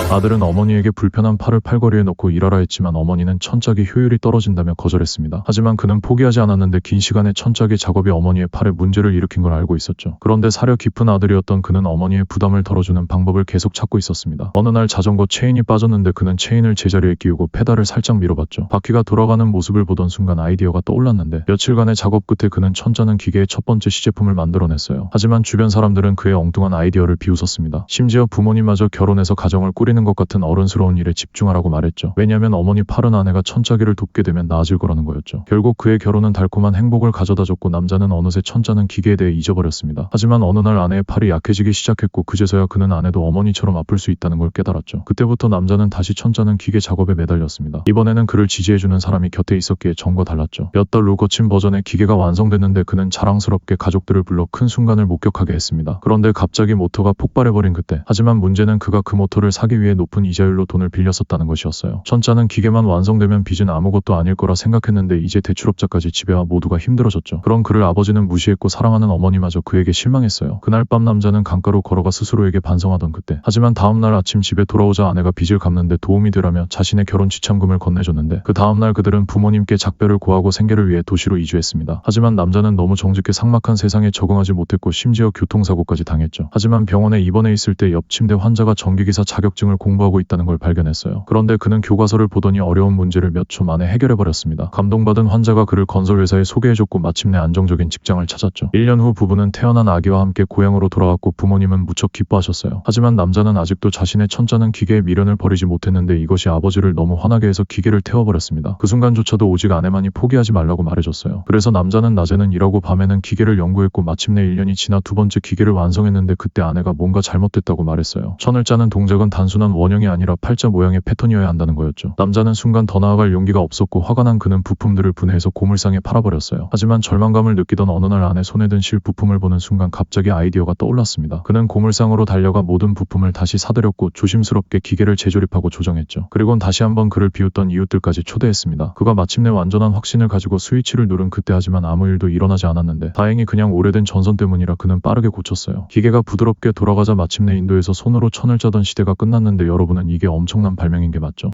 아들은 어머니에게 불편한 팔을 팔걸이에 넣고 일하라 했지만 어머니는 천짝이 효율이 떨어진다며 거절했습니다. 하지만 그는 포기하지 않았는데 긴 시간의 천짝이 작업이 어머니의 팔에 문제를 일으킨 걸 알고 있었죠. 그런데 사려 깊은 아들이었던 그는 어머니의 부담을 덜어주는 방법을 계속 찾고 있었습니다. 어느 날 자전거 체인이 빠졌는데 그는 체인을 제자리에 끼우고 페달을 살짝 밀어봤죠. 바퀴가 돌아가는 모습을 보던 순간 아이디어가 떠올랐는데 며칠간의 작업 끝에 그는 천자는 기계의 첫 번째 시제품을 만들어냈어요. 하지만 주변 사람들은 그의 엉뚱한 아이디어를 비웃었습니다. 심지어 부모님마저 결혼해서 가정을 꾸리는 것 같은 어른스러운 일에 집중하라고 말했죠. 왜냐하면 어머니 팔은 아내가 천자기를 돕게 되면 나아질 거라는 거였죠. 결국 그의 결혼은 달콤한 행복을 가져다줬고 남자는 어느새 천자는 기계에 대해 잊어버렸습니다. 하지만 어느 날 아내의 팔이 약해지기 시작했고 그제서야 그는 아내도 어머니처럼 아플 수 있다는 걸 깨달았죠. 그때부터 남자는 다시 천자는 기계 작업에 매달렸습니다. 이번에는 그를 지지해주는 사람이 곁에 있었기에 전과 달랐죠. 몇 달 후 거친 버전의 기계가 완성됐는데 그는 자랑스럽게 가족들을 불러 큰 순간을 목격하게 했습니다. 그런데 갑자기 모터가 폭발해버린 그때, 하지만 문제는 그가 그 모터를 사기 위해 높은 이자율로 돈을 빌렸었다는 것이었어요. 천자는 기계만 완성되면 빚은 아무것도 아닐 거라 생각했는데 이제 대출업자까지 지배와 모두가 힘들어졌죠. 그런 그를 아버지는 무시했고 사랑하는 어머니마저 그에게 실망했어요. 그날 밤 남자는 강가로 걸어가 스스로에게 반성하던 그때, 하지만 다음날 아침 집에 돌아오자 아내가 빚을 갚는데 도움이 되라며 자신의 결혼 지참금을 건네줬는데 그 다음날 그들은 부모님께 작별을 고하고 생계를 위해 도시로 이주했습니다. 하지만 남자는 너무 정직해 삭막한 세상에 적응하지 못했고 심지어 교통사고까지 당했죠. 하지만 병원에 입원해 있을 때 옆 침대 환자가 전기기사 자격증을 공부하고 있다는 걸 발견했어요. 그런데 그는 교과서를 보더니 어려운 문제를 몇 초 만에 해결해버렸습니다. 감동받은 환자가 그를 건설회사에 소개해줬고 마침내 안정적인 직장을 찾았죠. 1년 후 부부는 태어난 아기와 함께 고향으로 돌아왔고 부모님은 무척 기뻐하셨어요. 하지만 남자는 아직도 자신의 천자는 기계에 미련을 버리지 못했는데 이것이 아버지를 너무 화나게 해서 기계를 태워버렸습니다. 그 순간조차도 오직 아내만이 포기하지 말라고 말해줬어요. 그래서 남자는 낮에는 일하고 밤에는 기계를 연구했고 마침내 1년이 지나 두 번째 기계를 완성했는데 그때 아내가 뭔가 잘못됐다고 말했어요. 천을 짜는 동작은 단순한 원형이 아니라 팔자 모양의 패턴이어야 한다는 거였죠. 남자는 순간 더 나아갈 용기가 없었고 화가 난 그는 부품들을 분해해서 고물상에 팔아버렸어요. 하지만 절망감을 느끼던 어느 날 아내 손에 든 실 부품을 보는 순간 갑자기 아이디어가 떠올랐습니다. 그는 고물상으로 달려가 모든 부품을 다시 사들였고 조심스럽게 기계를 재조립하고 조정했죠. 그리곤 다시 한번 그를 비웃던 이웃들까지 초대했습니다. 그가 마침내 완전한 확신을 가지고 스위치를 누른 그때, 하지만 아무 일도 일어나지 않았는데 다행히 그냥 오래된 전선 때문이라 그는 빠르게 고쳤어요. 기계가 부드럽게 돌아가자 마침내 인도에서 손으로 천을 짜던 시대가 끝났는데 여러분은 이게 엄청난 발명인 게 맞죠?